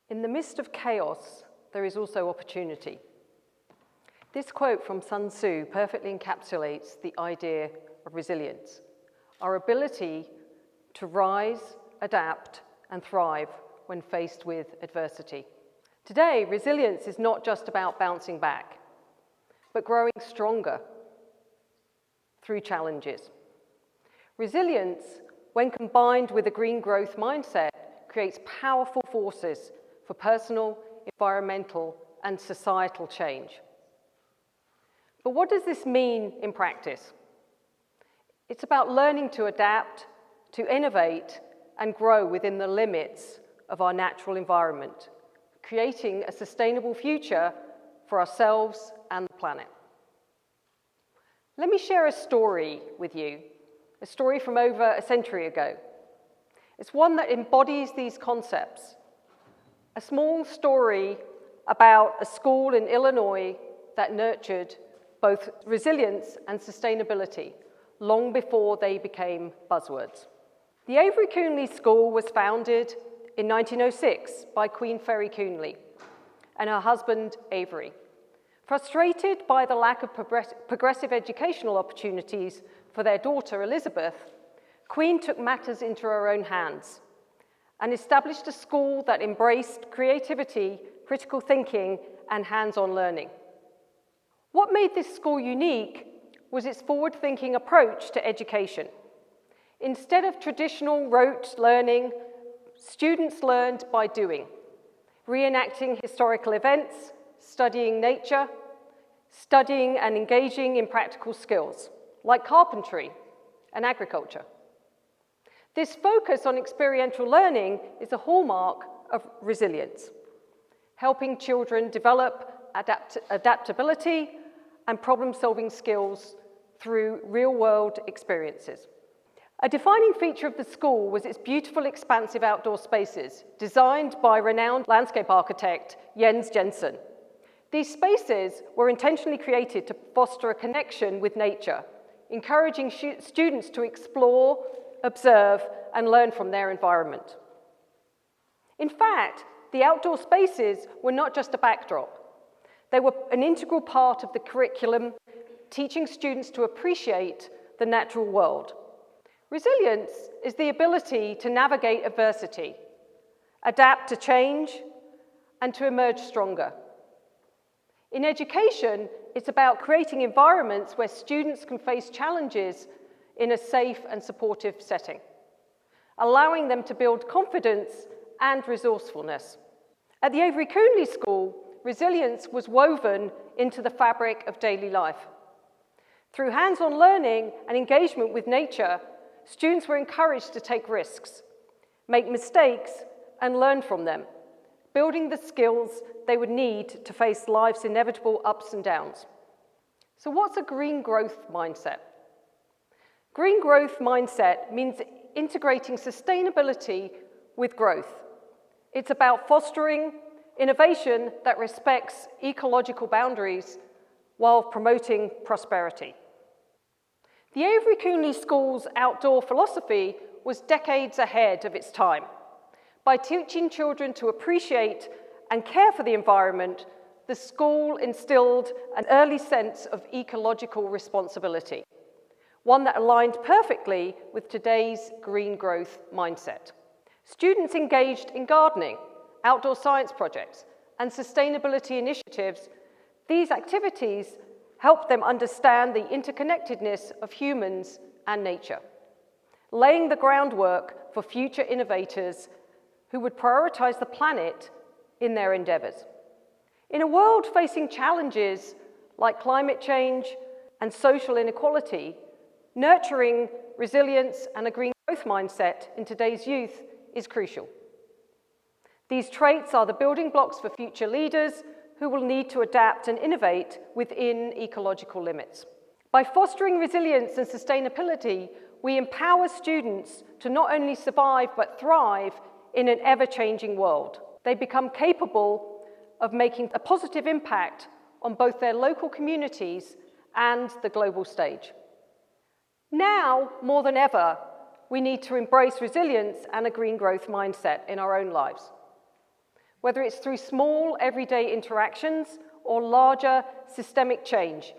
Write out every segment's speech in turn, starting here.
In the midst of chaos, there is also opportunity. This quote from Sun Tzu perfectly encapsulates the idea of resilience, our ability to rise, adapt, and thrive when faced with adversity. Today, resilience is not just about bouncing back, but growing stronger through challenges. Resilience, when combined with a green growth mindset, creates powerful forces for personal, environmental, and societal change. But what does this mean in practice? It's about learning to adapt, to innovate, and grow within the limits of our natural environment, creating a sustainable future for ourselves and the planet. Let me share a story with you, a story from over a century ago. It's one that embodies these concepts. A small story about a school in Illinois that nurtured both resilience and sustainability long before they became buzzwords. The Avery Coonley School was founded in 1906 by Queen Ferry Coonley and her husband Avery. Frustrated by the lack of progressive educational opportunities for their daughter Elizabeth, Queen took matters into her own hands and established a school that embraced creativity, critical thinking, and hands-on learning. What made this school unique was its forward-thinking approach to education. Instead of traditional rote learning, students learned by doing, reenacting historical events, studying nature, studying and engaging in practical skills, like carpentry and agriculture. This focus on experiential learning is a hallmark of resilience, helping children develop adaptability and problem-solving skills through real-world experiences. A defining feature of the school was its beautiful, expansive outdoor spaces, designed by renowned landscape architect Jens Jensen. These spaces were intentionally created to foster a connection with nature, encouraging students to explore, observe, and learn from their environment. In fact, the outdoor spaces were not just a backdrop. They were an integral part of the curriculum, teaching students to appreciate the natural world. Resilience is the ability to navigate adversity, adapt to change, and to emerge stronger. In education, it's about creating environments where students can face challenges in a safe and supportive setting, allowing them to build confidence and resourcefulness. At the Avery Coonley School, resilience was woven into the fabric of daily life. Through hands-on learning and engagement with nature, students were encouraged to take risks, make mistakes, and learn from them, building the skills they would need to face life's inevitable ups and downs. So what's a green growth mindset? Green growth mindset means integrating sustainability with growth. It's about fostering innovation that respects ecological boundaries while promoting prosperity. The Avery Coonley School's outdoor philosophy was decades ahead of its time. By teaching children to appreciate and care for the environment, the school instilled an early sense of ecological responsibility, one that aligned perfectly with today's green growth mindset. Students engaged in gardening, outdoor science projects, and sustainability initiatives. These activities helped them understand the interconnectedness of humans and nature, laying the groundwork for future innovators who would prioritize the planet in their endeavors. In a world facing challenges like climate change and social inequality, nurturing resilience and a green growth mindset in today's youth is crucial. These traits are the building blocks for future leaders who will need to adapt and innovate within ecological limits. By fostering resilience and sustainability, we empower students to not only survive but thrive in an ever-changing world. They become capable of making a positive impact on both their local communities and the global stage. Now, more than ever, we need to embrace resilience and a green growth mindset in our own lives. whether it's through small, everyday interactions or larger systemic change.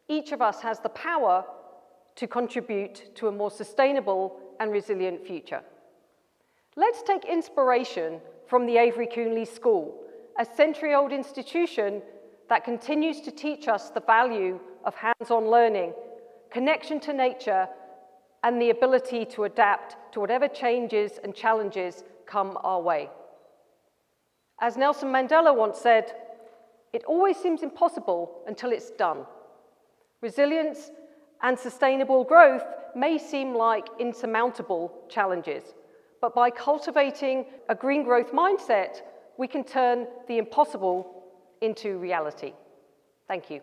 Each of us has the power to contribute to a more sustainable and resilient future. Let's take inspiration from the Avery Coonley School, a century-old institution that continues to teach us the value of hands-on learning, connection to nature, and the ability to adapt to whatever changes and challenges come our way. As Nelson Mandela once said, "It always seems impossible until it's done." Resilience and sustainable growth may seem like insurmountable challenges, but by cultivating a green growth mindset, we can turn the impossible into reality. Thank you.